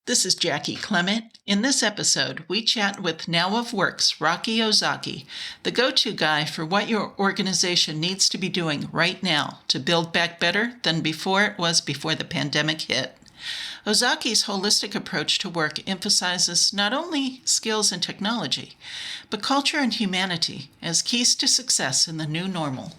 This is Jackie Clement. In this episode, we chat with Now of Work's Rocky Ozaki, the go-to guy for what your organization needs to be doing right now to build back better than before it was before the pandemic hit. Ozaki's holistic approach to work emphasizes not only skills and technology, but culture and humanity as keys to success in the new normal.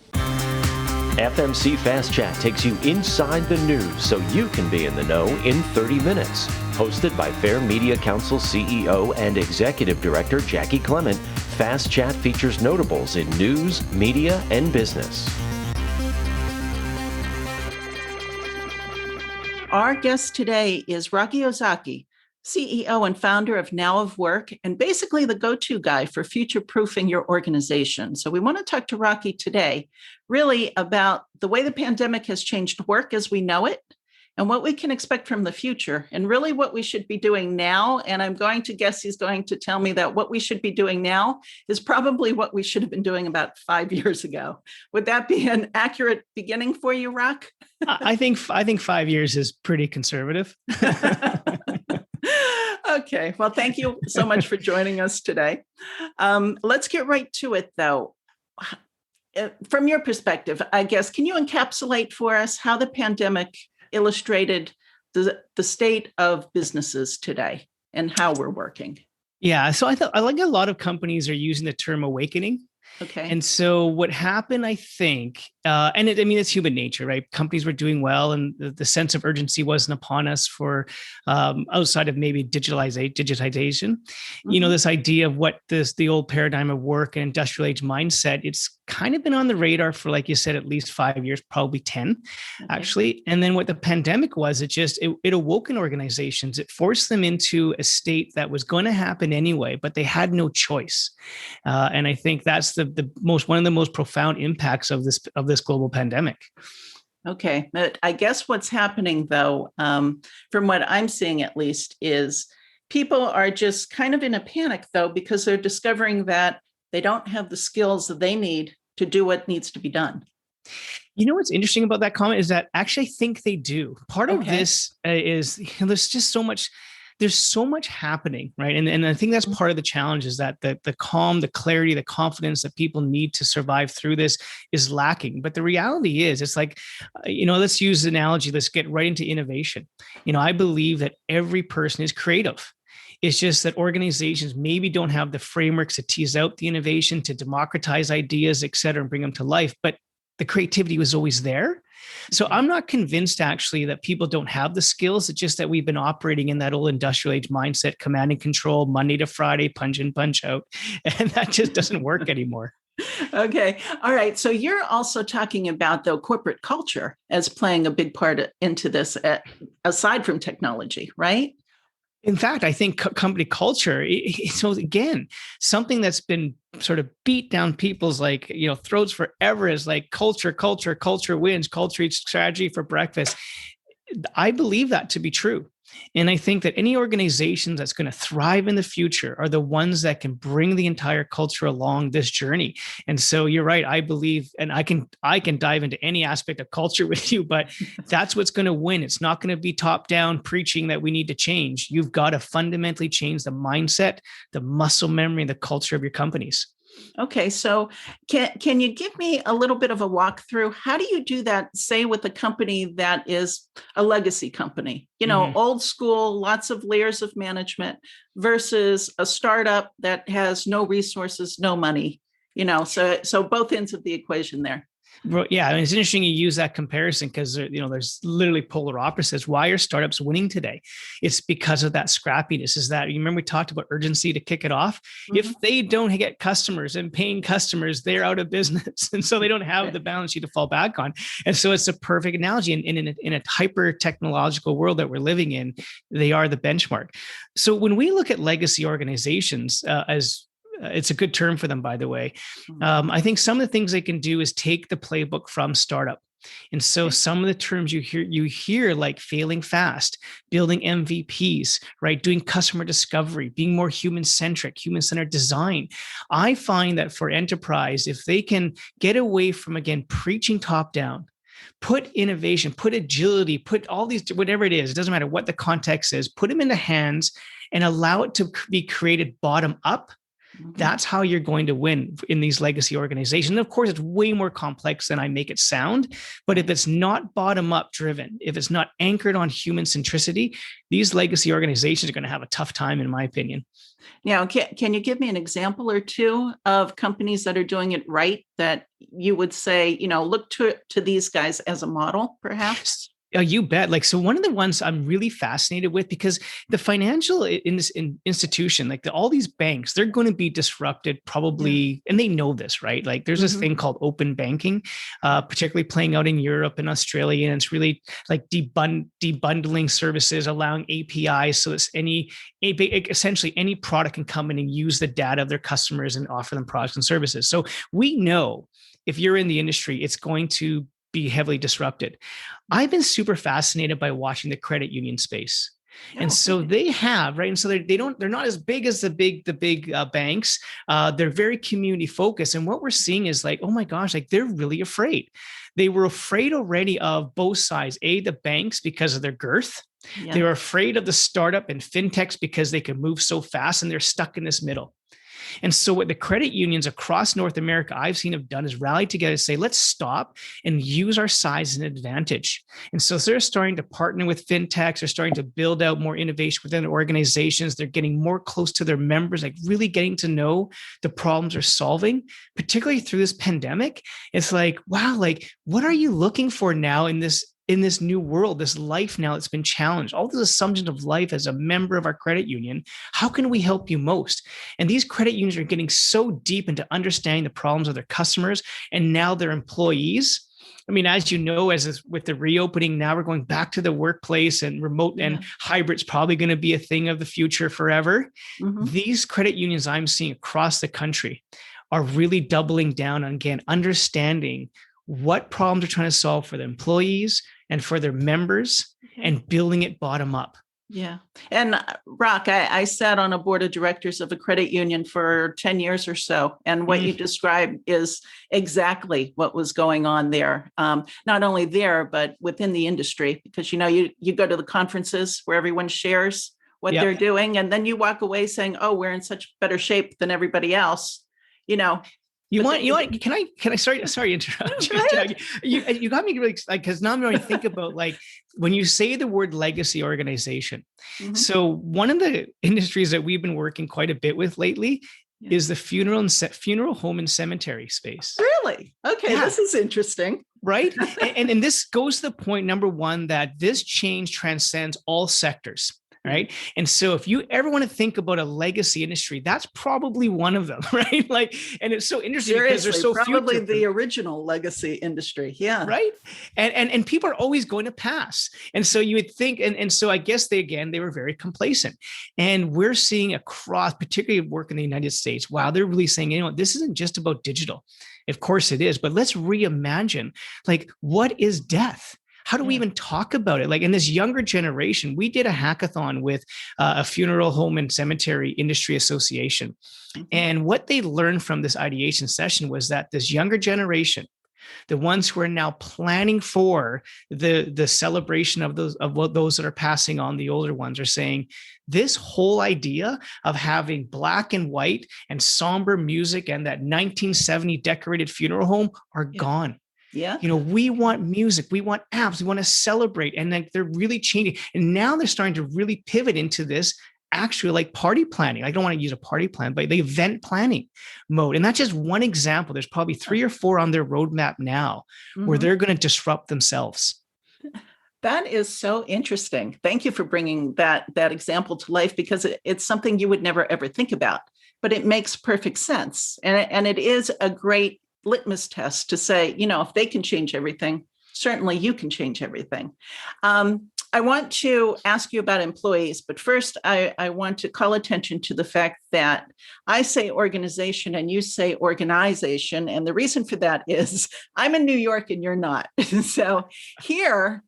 FMC Fast Chat takes you inside the news so you can be in the know in 30 minutes. Hosted by Fair Media Council CEO and Executive Director Jackie Clement, Fast Chat features notables in news, media, and business. Our guest today is Rocky Ozaki, CEO and founder of Now of Work, and basically the go-to guy for future-proofing your organization. So we want to talk to Rocky today really about the way the pandemic has changed work as we know it and what we can expect from the future and really what we should be doing now. And I'm going to guess he's going to tell me that what we should be doing now is probably what we should have been doing about 5 years ago. Would that be an accurate beginning for you, Rock? I think 5 years is pretty conservative. Okay. Well, thank you so much for joining us today. Let's get right to it, though. From your perspective, I guess, can you encapsulate for us how the pandemic illustrated the state of businesses today and how we're working? Yeah. So I like a lot of companies are using the term awakening. Okay. And so what happened, I think, it's human nature, right? Companies were doing well and the sense of urgency wasn't upon us for outside of maybe digitization. Mm-hmm. You know, this idea of the old paradigm of work and industrial age mindset, it's kind of been on the radar for, like you said, at least 5 years, probably 10, actually. And then what the pandemic was, it awoken organizations. It forced them into a state that was going to happen anyway, but they had no choice. And I think that's one of the most profound impacts of this global pandemic. Okay. But I guess what's happening, though, from what I'm seeing at least, is people are just kind of in a panic, though, because they're discovering that they don't have the skills that they need to do what needs to be done. You know, what's interesting about that comment is that actually I think they do. Part of this is, there's just so much. There's so much happening, right? And I think that's part of the challenge is that the calm, the clarity, the confidence that people need to survive through this is lacking. But the reality is, it's like, let's use the analogy. Let's get right into innovation. I believe that every person is creative. It's just that organizations maybe don't have the frameworks to tease out the innovation, to democratize ideas, et cetera, and bring them to life. But the creativity was always there. So I'm not convinced actually that people don't have the skills. It's just that we've been operating in that old industrial age mindset, command and control, Monday to Friday, punch in, punch out. And that just doesn't work anymore. Okay. All right. So you're also talking about, though, corporate culture as playing a big part into this, aside from technology, right? In fact, I think company culture, so again, something that's been sort of beat down people's throats forever is like culture wins, culture eats strategy for breakfast. I believe that to be true. And I think that any organization that's going to thrive in the future are the ones that can bring the entire culture along this journey. And so you're right. I believe, and I can dive into any aspect of culture with you, but that's what's going to win. It's not going to be top down preaching that we need to change. You've got to fundamentally change the mindset, the muscle memory, and the culture of your companies. Okay, so can you give me a little bit of a walkthrough? How do you do that, say, with a company that is a legacy company, old school, lots of layers of management versus a startup that has no resources, no money, so both ends of the equation there. Yeah, it's interesting you use that comparison because there's literally polar opposites. Why are startups winning today? It's because of that scrappiness. Is that, you remember we talked about urgency to kick it off? Mm-hmm. If they don't get customers and paying customers, they're out of business, and so they don't have the balance sheet to fall back on. And so it's a perfect analogy. And in a hyper technological world that we're living in, they are the benchmark. So when we look at legacy organizations, as it's a good term for them, by the way. I think some of the things they can do is take the playbook from startup. And so some of the terms you hear like failing fast, building MVPs, right? Doing customer discovery, being more human-centric, human-centered design. I find that for enterprise, if they can get away from, again, preaching top down, put innovation, put agility, put all these, whatever it is, it doesn't matter what the context is, put them in the hands and allow it to be created bottom up. That's how you're going to win in these legacy organizations. And of course, it's way more complex than I make it sound. But if it's not bottom up driven, if it's not anchored on human centricity, these legacy organizations are going to have a tough time, in my opinion. Now, can you give me an example or two of companies that are doing it right that you would say, look to these guys as a model, perhaps? Oh, you bet. Like, so one of the ones I'm really fascinated with, because the financial institution, like all these banks, they're going to be disrupted probably, and they know this, right? Like there's this thing called open banking, particularly playing out in Europe and Australia. And it's really like debundling services, allowing APIs. So it's essentially any product can come in and use the data of their customers and offer them products and services. So we know if you're in the industry, it's going to be heavily disrupted. I've been super fascinated by watching the credit union space. And so they have, right? And so they're not as big as the big banks. They're very community focused. And what we're seeing is like, oh my gosh, like they're really afraid. They were afraid already of both sides, the banks because of their girth. Yeah. They were afraid of the startup and fintechs because they can move so fast and they're stuck in this middle. And so what the credit unions across North America I've seen have done is rally together to say, let's stop and use our size as an advantage. And so they're starting to partner with fintechs. They're starting to build out more innovation within their organizations. They're getting more close to their members, like really getting to know the problems they're solving, particularly through this pandemic. It's like, wow, like what are you looking for now in this new world, this life now that's been challenged, all the assumptions of life as a member of our credit union? How can we help you most? And these credit unions are getting so deep into understanding the problems of their customers and now their employees. I mean, as you know, with the reopening, now we're going back to the workplace and remote and hybrid's probably going to be a thing of the future forever. These credit unions I'm seeing across the country are really doubling down on, again, understanding what problems they're trying to solve for the employees and for their members and building it bottom up. Yeah. And Rock, I sat on a board of directors of a credit union for 10 years or so. And what you described is exactly what was going on there. Not only there, but within the industry, because, you go to the conferences where everyone shares what they're doing. And then you walk away saying, oh, we're in such better shape than everybody else. You want? Can I? Sorry to interrupt. You got me really like, because now I'm going to think about like when you say the word legacy organization. So one of the industries that we've been working quite a bit with lately is the funeral home and cemetery space. Really? Okay, this is interesting. Right, and this goes to the point number one that this change transcends all sectors. Right. And so if you ever want to think about a legacy industry, that's probably one of them. Right. Like, and it's so interesting because there's so probably the original legacy industry. Yeah. Right. And people are always going to pass. And so you would think, and so I guess they were very complacent. And we're seeing across, particularly work in the United States, wow, they're really saying, this isn't just about digital. Of course it is, but let's reimagine, like, what is death? How do we even talk about it? Like in this younger generation, we did a hackathon with a funeral home and cemetery industry association. And what they learned from this ideation session was that this younger generation, the ones who are now planning for the celebration of those that are passing on, the older ones, are saying this whole idea of having black and white and somber music and that 1970 decorated funeral home are gone. Yeah. We want music, we want apps, we want to celebrate. And like they're really changing. And now they're starting to really pivot into this actually like party planning. I don't want to use a party plan, but the event planning mode. And that's just one example. There's probably 3 or 4 on their roadmap now where they're going to disrupt themselves. That is so interesting. Thank you for bringing that example to life, because it's something you would never, ever think about, but it makes perfect sense. And it is a great litmus test to say, if they can change everything, certainly you can change everything. I want to ask you about employees, but first I want to call attention to the fact that I say organization and you say organization. And the reason for that is I'm in New York and you're not. So here,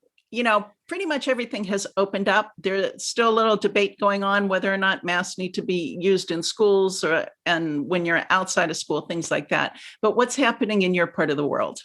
pretty much everything has opened up. There's still a little debate going on whether or not masks need to be used in schools and when you're outside of school, things like that. But what's happening in your part of the world?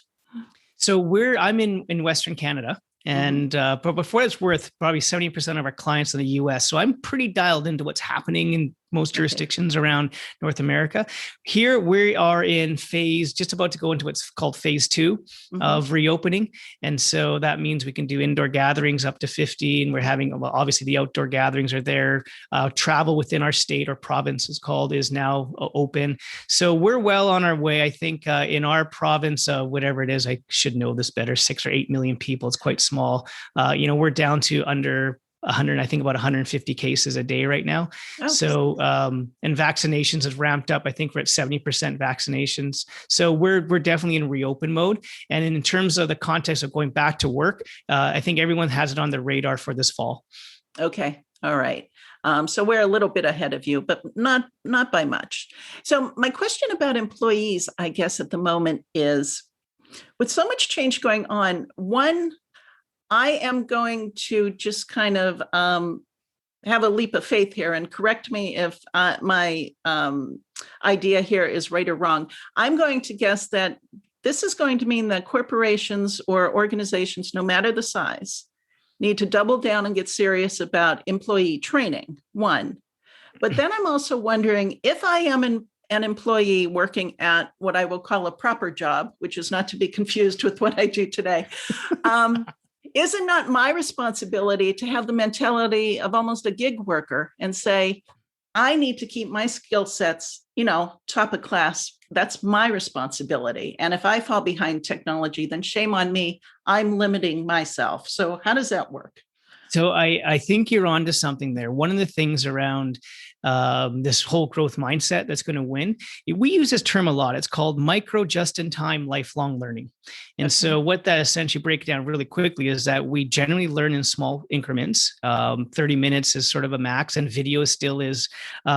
So I'm in Western Canada. And but before it's worth probably 70% of our clients in the US. So I'm pretty dialed into what's happening in most jurisdictions around North America. Here we are in just about to go into what's called phase 2 of reopening. And so that means we can do indoor gatherings up to 50. And we're having, well, obviously the outdoor gatherings are there. Travel within our state or province is now open. So we're well on our way. I think in our province, whatever it is, I should know this better, 6 or 8 million people. It's quite small. We're down to under 100, I think about 150 cases a day right now. Oh, so, and vaccinations have ramped up. I think we're at 70% vaccinations. So we're definitely in reopen mode. And in terms of the context of going back to work, I think everyone has it on their radar for this fall. Okay. All right. So we're a little bit ahead of you, but not by much. So my question about employees, I guess at the moment is, with so much change going on, one, I am going to just kind of have a leap of faith here and correct me if my idea here is right or wrong. I'm going to guess that this is going to mean that corporations or organizations, no matter the size, need to double down and get serious about employee training, one. But then I'm also wondering, if I am an employee working at what I will call a proper job, which is not to be confused with what I do today, is it not my responsibility to have the mentality of almost a gig worker and say, I need to keep my skill sets, top of class. That's my responsibility. And if I fall behind technology, then shame on me. I'm limiting myself. So how does that work? So I think you're onto something there. One of the things around this whole growth mindset that's going to win, we use this term a lot. It's called micro just-in-time lifelong learning. And so what that essentially breaks down really quickly is that we generally learn in small increments. 30 minutes is sort of a max, and video still is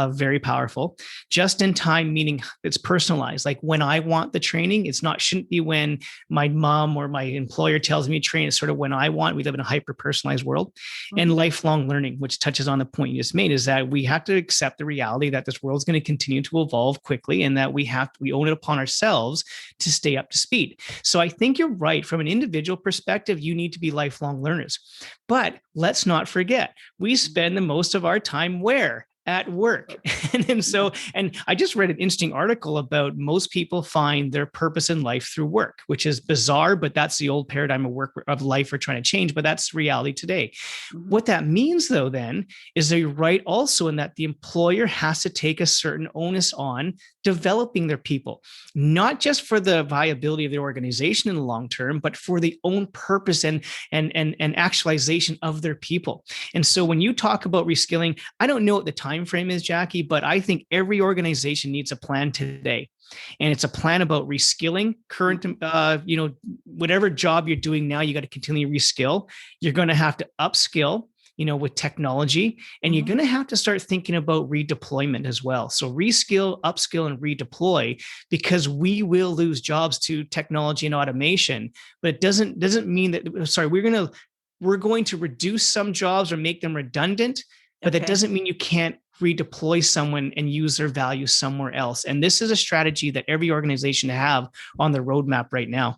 very powerful. Just in time, meaning it's personalized. Like when I want the training, shouldn't be when my mom or my employer tells me to train. It's sort of when I want. We live in a hyper-personalized world. And lifelong learning, which touches on the point you just made, is that we have to accept the reality that this world is going to continue to evolve quickly, and that we own it upon ourselves to stay up to speed. So I think you're right. From an individual perspective, you need to be lifelong learners. But let's not forget, we spend the most of our time where? At work. And I just read an interesting article about most people find their purpose in life through work, which is bizarre, but that's the old paradigm of life we're trying to change, but that's reality today. What that means though, then, is that you're right also in that the employer has to take a certain onus on developing their people, not just for the viability of the organization in the long term, but for the own purpose and actualization of their people. And so when you talk about reskilling, I don't know what the time frame is, Jackie, but I think every organization needs a plan today. And it's a plan about reskilling current, whatever job you're doing now, you got to continually reskill. You're going to have to upskill, with technology, and you're going to have to start thinking about redeployment as well. So reskill, upskill, and redeploy, because we will lose jobs to technology and automation, but it doesn't mean that, we're going to reduce some jobs or make them redundant, but that doesn't mean you can't redeploy someone and use their value somewhere else. And this is a strategy that every organization have on the roadmap right now.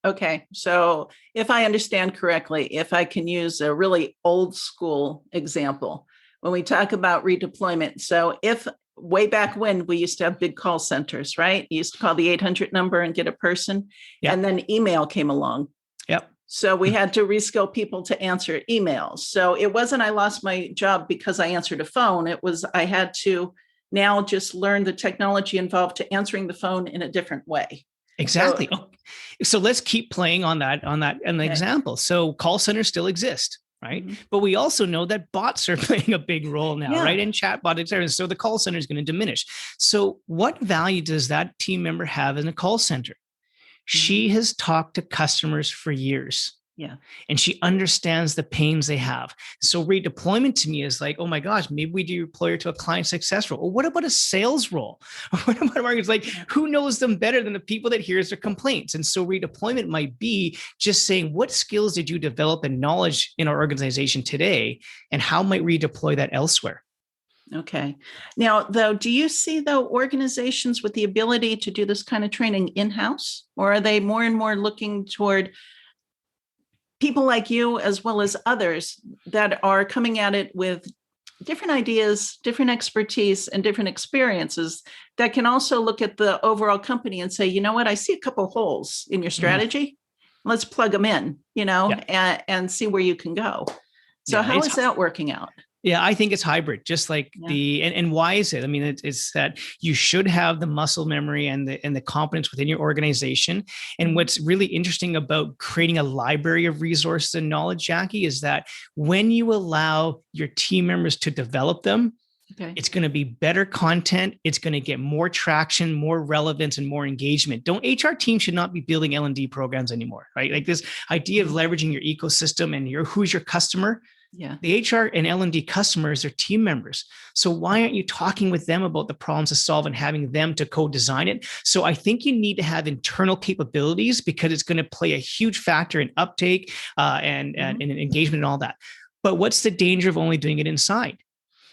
Okay. So if I understand correctly, if I can use a really old school example, when we talk about redeployment, so if way back when we used to have big call centers, right? You used to call the 800 number and get a person, and then email came along. Yep. So we had to reskill people to answer emails. So it wasn't I lost my job because I answered a phone. It was I had to now just learn the technology involved to answering the phone in a different way. Exactly. So let's keep playing on an example. So call centers still exist, right? But we also know that bots are playing a big role now, right? And chatbot, etc. So the call center is going to diminish. So what value does that team member have in a call center? She has talked to customers for years. Yeah. And she understands the pains they have. So redeployment to me is like, oh my gosh, maybe we deploy her to a client success role. Or what about a sales role? Or what about markets? Like, who knows them better than the people that hears their complaints? And so redeployment might be just saying, what skills did you develop and knowledge in our organization today? And how might we deploy that elsewhere? Okay. Now, though, do you see, though, organizations with the ability to do this kind of training in-house, or are they more and more looking toward people like you as well as others that are coming at it with different ideas, different expertise, and different experiences that can also look at the overall company and say, you know what, I see a couple holes in your strategy. Let's plug them in, and see where you can go. So how is that working out? Yeah, I think it's hybrid, just like and why is it? I mean, it's that you should have the muscle memory and the competence within your organization. And what's really interesting about creating a library of resources and knowledge, Jackie, is that when you allow your team members to develop them, it's going to be better content. It's going to get more traction, more relevance, and more engagement. HR teams should not be building L&D programs anymore, right? Like this idea of leveraging your ecosystem and who's your customer. Yeah. The HR and L&D customers are team members. So why aren't you talking with them about the problems to solve and having them to co-design it? So I think you need to have internal capabilities because it's going to play a huge factor in uptake and engagement and all that. But what's the danger of only doing it inside?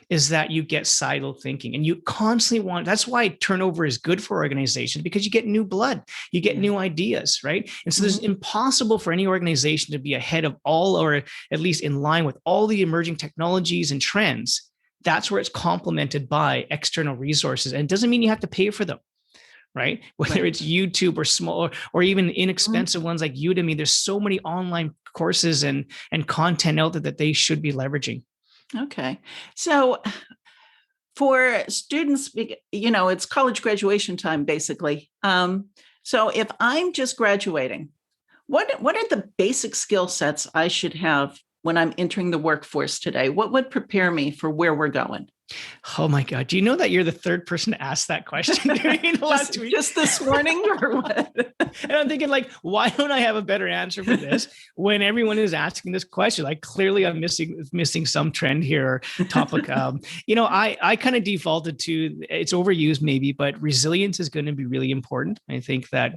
Is that you get siloed thinking and you constantly that's why turnover is good for organizations, because you get new blood, you get new ideas, right? And so it's impossible for any organization to be ahead of all, or at least in line with all the emerging technologies and trends. That's where it's complemented by external resources. And it doesn't mean you have to pay for them, right? Whether it's YouTube or small or even inexpensive ones like Udemy, there's so many online courses and content out there that they should be leveraging. Okay. So for students, it's college graduation time, basically. So if I'm just graduating, what are the basic skill sets I should have when I'm entering the workforce today? What would prepare me for where we're going? Oh my God. Do you know that you're the third person to ask that question during last week? Just this morning or what? And I'm thinking why don't I have a better answer for this when everyone is asking this question? Clearly I'm missing some trend here or topic. I kind of defaulted to, it's overused maybe, but resilience is going to be really important. I think that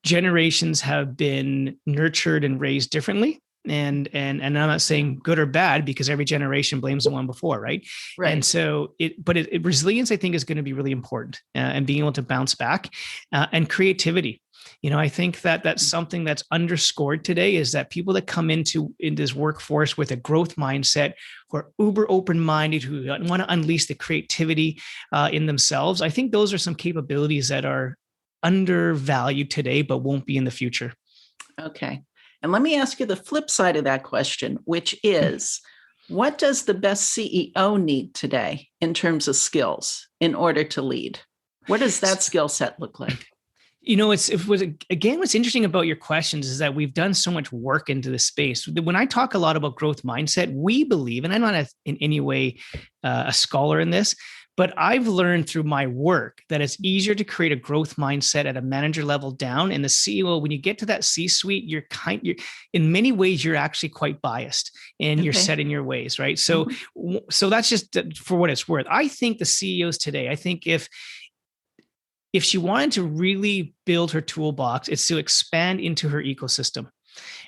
generations have been nurtured and raised differently. And I'm not saying good or bad, because every generation blames the one before, right? And so resilience, I think, is going to be really important, and being able to bounce back, and creativity. I think that that's something that's underscored today, is that people that come into this workforce with a growth mindset, who are uber open-minded, who want to unleash the creativity in themselves. I think those are some capabilities that are undervalued today, but won't be in the future. Okay. And let me ask you the flip side of that question, which is, what does the best CEO need today in terms of skills in order to lead? What does that skill set look like? What's interesting about your questions is that we've done so much work into this space. When I talk a lot about growth mindset, we believe, and I'm not in any way a scholar in this, but I've learned through my work that it's easier to create a growth mindset at a manager level down. And the CEO, when you get to that C-suite, you're in many ways, you're actually quite biased and you're set in your ways, right? So that's just for what it's worth. I think the CEOs today, I think if she wanted to really build her toolbox, it's to expand into her ecosystem.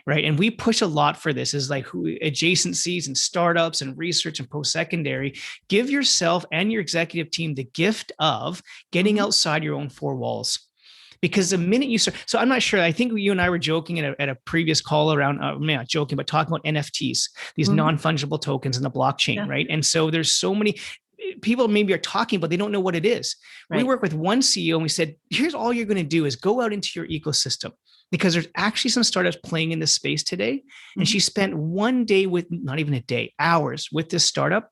Right. And we push a lot for this, is adjacencies and startups and research and post-secondary. Give yourself and your executive team the gift of getting outside your own four walls. Because the minute you start, so I'm not sure, I think you and I were joking at a previous call around, not joking, but talking about NFTs, these non-fungible tokens in the blockchain, right? And so there's so many people maybe are talking, but they don't know what it is. Right. We work with one CEO and we said, here's all you're going to do is go out into your ecosystem, because there's actually some startups playing in this space today. And she spent one day not even a day, hours with this startup.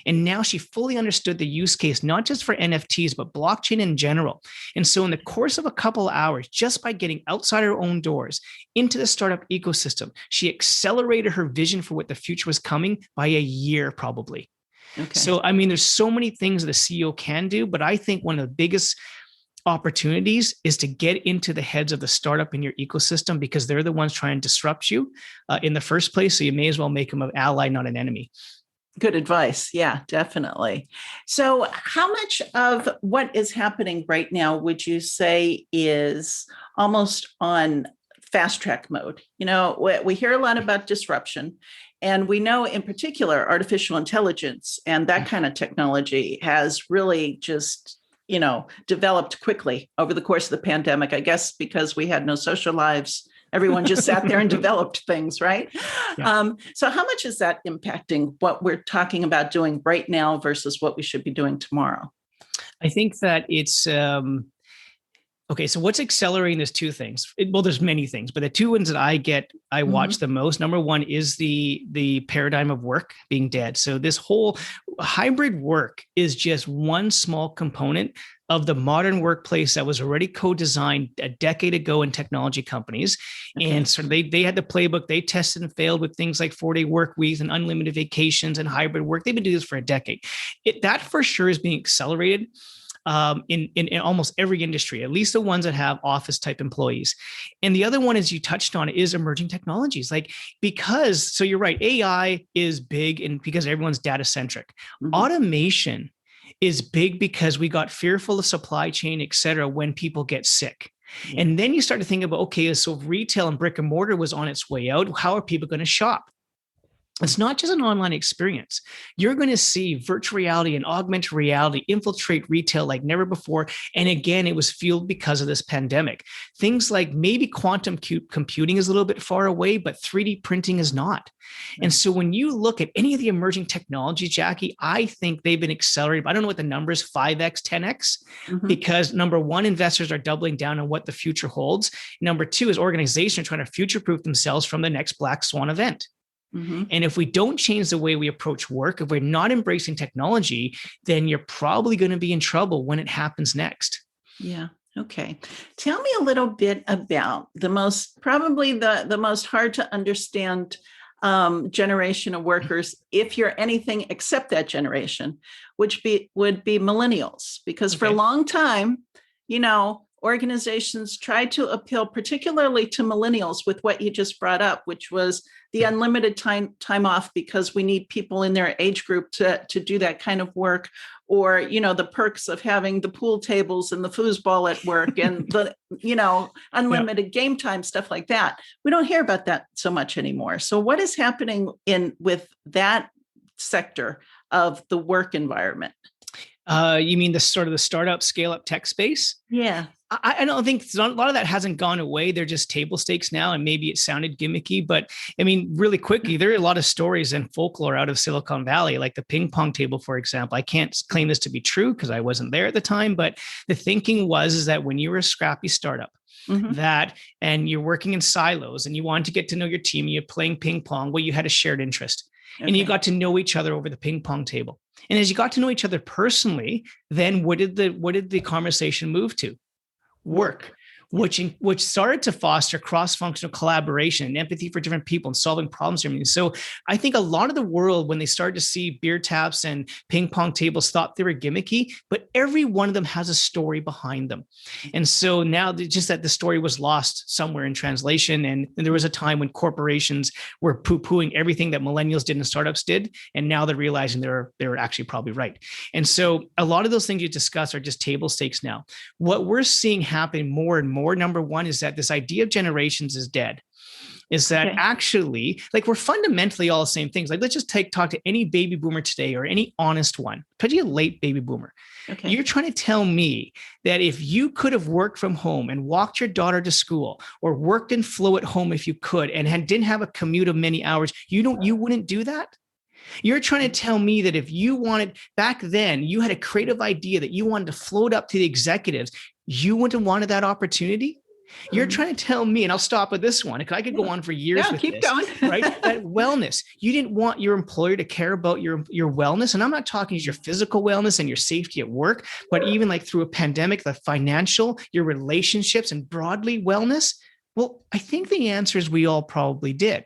And now she fully understood the use case, not just for NFTs, but blockchain in general. And so in the course of a couple of hours, just by getting outside her own doors into the startup ecosystem, she accelerated her vision for what the future was coming by a year, probably. Okay. So, there's so many things that a CEO can do, but I think one of the biggest opportunities is to get into the heads of the startup in your ecosystem, because they're the ones trying to disrupt you in the first place. So you may as well make them an ally, not an enemy. Good advice. Yeah, definitely. So how much of what is happening right now would you say is almost on fast track mode? We hear a lot about disruption. And we know in particular, artificial intelligence and that kind of technology has really just, developed quickly over the course of the pandemic, I guess, because we had no social lives. Everyone just sat there and developed things, right? Yeah. So how much is that impacting what we're talking about doing right now versus what we should be doing tomorrow? I think that it's okay. So what's accelerating this two things? Well, there's many things, but the two ones that I watch the most. Number one is the paradigm of work being dead. So this whole hybrid work is just one small component of the modern workplace that was already co-designed a decade ago in technology companies. Okay. And so they had the playbook. They tested and failed with things like 4-day work weeks and unlimited vacations and hybrid work. They've been doing this for a decade. That for sure is being accelerated in almost every industry, at least the ones that have office type employees. And the other one, as you touched on, is emerging technologies. So you're right, AI is big and because everyone's data centric. Automation is big because we got fearful of supply chain, et cetera, when people get sick. And then you start to think about, okay, so if retail and brick and mortar was on its way out, how are people going to shop? It's not just an online experience. You're going to see virtual reality and augmented reality infiltrate retail like never before. And again, it was fueled because of this pandemic. Things like maybe quantum computing is a little bit far away, but 3D printing is not. And so when you look at any of the emerging technologies, Jackie, I think they've been accelerated. I don't know what the number is, 5x, 10x, because number one, investors are doubling down on what the future holds. Number two is organizations trying to future-proof themselves from the next black swan event. And if we don't change the way we approach work, if we're not embracing technology, then you're probably going to be in trouble when it happens next. Yeah. Okay. Tell me a little bit about the most hard to understand generation of workers, if you're anything except that generation, which would be millennials, because for a long time, organizations tried to appeal particularly to millennials with what you just brought up, which was the unlimited time off because we need people in their age group to do that kind of work, or, the perks of having the pool tables and the foosball at work and the, unlimited game time, stuff like that. We don't hear about that so much anymore. So what is happening with that sector of the work environment? You mean the startup scale up tech space? Yeah. I don't think a lot of that hasn't gone away. They're just table stakes now. And maybe it sounded gimmicky, but I mean, really quickly, there are a lot of stories and folklore out of Silicon Valley, like the ping pong table, for example. I can't claim this to be true because I wasn't there at the time, but the thinking is that when you were a scrappy startup, and you're working in silos and you wanted to get to know your team, you're playing ping pong, well, you had a shared interest. And you got to know each other over the ping pong table. And as you got to know each other personally, then what did the conversation move to? Work, which started to foster cross-functional collaboration and empathy for different people and solving problems. So I think a lot of the world, when they started to see beer taps and ping pong tables, thought they were gimmicky, but every one of them has a story behind them. And so now just that the story was lost somewhere in translation. And there was a time when corporations were poo-pooing everything that millennials did and startups did. And now they're realizing they're actually probably right. And so a lot of those things you discuss are just table stakes now. What we're seeing happen more and more, number one, is that this idea of generations is dead. Is that actually, we're fundamentally all the same things. Let's just talk to any baby boomer today or any honest one, particularly a late baby boomer. Okay. You're trying to tell me that if you could have worked from home and walked your daughter to school or worked in flow at home if you could and didn't have a commute of many hours, you wouldn't do that? You're trying to tell me that if you wanted, back then, you had a creative idea that you wanted to float up to the executives, you wouldn't have wanted that opportunity? You're trying to tell me, and I'll stop with this one, because I could go on for years with keep this, going. right? That wellness, you didn't want your employer to care about your wellness. And I'm not talking your physical wellness and your safety at work, but even through a pandemic, the financial, your relationships, and broadly wellness. Well, I think the answer is we all probably did.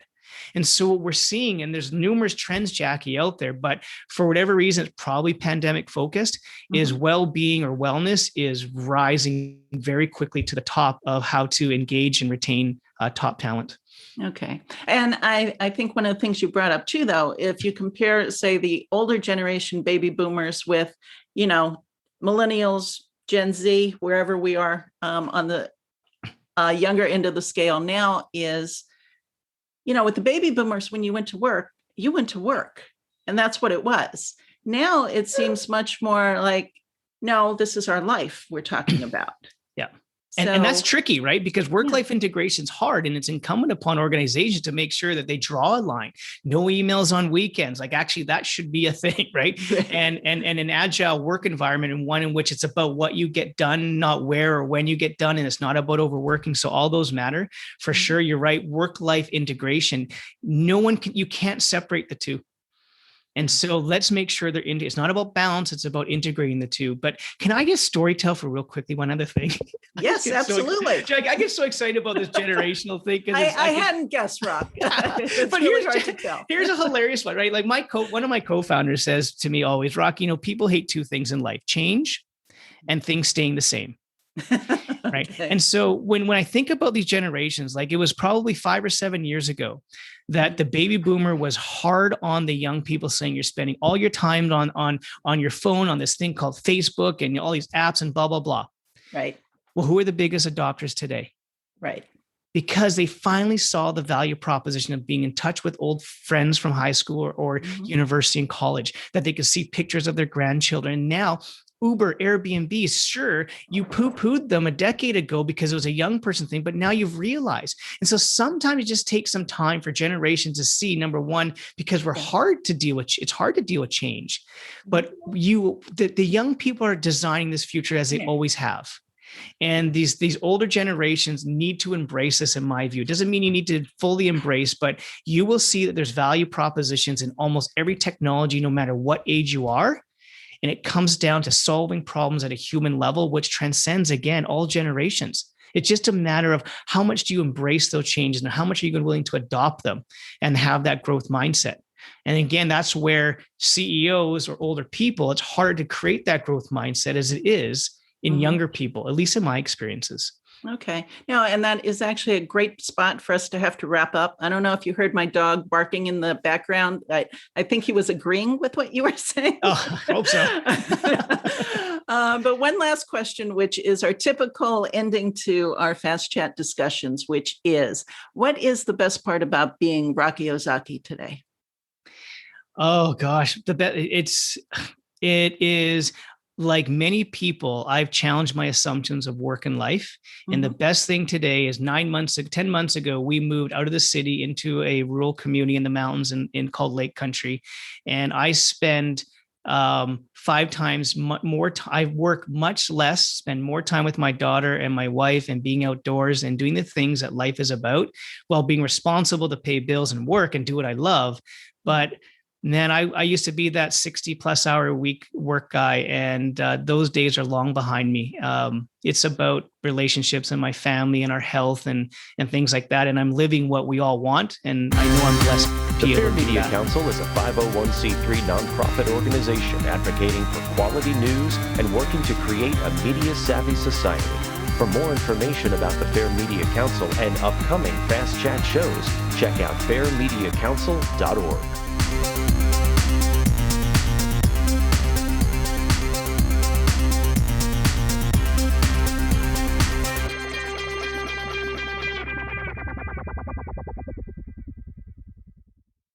And so what we're seeing, and there's numerous trends, Jackie, out there, but for whatever reason, it's probably pandemic focused, is well-being or wellness is rising very quickly to the top of how to engage and retain top talent. Okay. And I think one of the things you brought up too, though, if you compare, say, the older generation baby boomers with, millennials, Gen Z, wherever we are on the younger end of the scale now is, with the baby boomers, when you went to work, you went to work, and that's what it was. Now it seems much more like, no, this is our life we're talking about. Yeah. And that's tricky, right? Because work-life integration is hard, and it's incumbent upon organizations to make sure that they draw a line. No emails on weekends. Like, actually, that should be a thing, right? And an agile work environment, and one in which it's about what you get done, not where or when you get done, and it's not about overworking. So all those matter for sure. You're right. Work-life integration. You can't separate the two. And so let's make sure it's not about balance. It's about integrating the two. But can I just storytell for real quickly one other thing? Yes, absolutely. I get so excited about this generational thing. I hadn't guessed, Rob. But here's a hilarious one, right? Like one of my co-founders says to me always, Rock, people hate two things in life: change and things staying the same. Right. Okay. And so when I think about these generations, like, it was probably 5 or 7 years ago that the baby boomer was hard on the young people, saying you're spending all your time on your phone, on this thing called Facebook and all these apps and blah, blah, blah. Right. Well, who are the biggest adopters today? Right. Because they finally saw the value proposition of being in touch with old friends from high school or university and college, that they could see pictures of their grandchildren. And now Uber, Airbnb, sure, you poo-pooed them a decade ago because it was a young person thing, but now you've realized. And so sometimes it just takes some time for generations to see, number one, because it's hard to deal with change, but the young people are designing this future as they always have. And these older generations need to embrace this, in my view. It doesn't mean you need to fully embrace, but you will see that there's value propositions in almost every technology, no matter what age you are. And it comes down to solving problems at a human level, which transcends, again, all generations. It's just a matter of how much do you embrace those changes and how much are you willing to adopt them and have that growth mindset. And again, that's where CEOs or older people, it's hard to create that growth mindset as it is in younger people, at least in my experiences. Okay. Now, and that is actually a great spot for us to have to wrap up. I don't know if you heard my dog barking in the background. I think he was agreeing with what you were saying. Oh, I hope so. But one last question, which is our typical ending to our Fast Chat discussions, which is, what is the best part about being Rocky Ozaki today? Oh, gosh. It is... Like many people, I've challenged my assumptions of work and life. And the best thing today is 10 months ago, we moved out of the city into a rural community in the mountains in called Lake Country. And I spend 5 times more. I work much less, spend more time with my daughter and my wife and being outdoors and doing the things that life is about, while being responsible to pay bills and work and do what I love. But then I used to be that 60 plus hour a week work guy. And those days are long behind me. It's about relationships and my family and our health and things like that. And I'm living what we all want. And I know I'm blessed. The Fair Media Council is a 501c3 nonprofit organization advocating for quality news and working to create a media-savvy society. For more information about the Fair Media Council and upcoming Fast Chat shows, check out fairmediacouncil.org.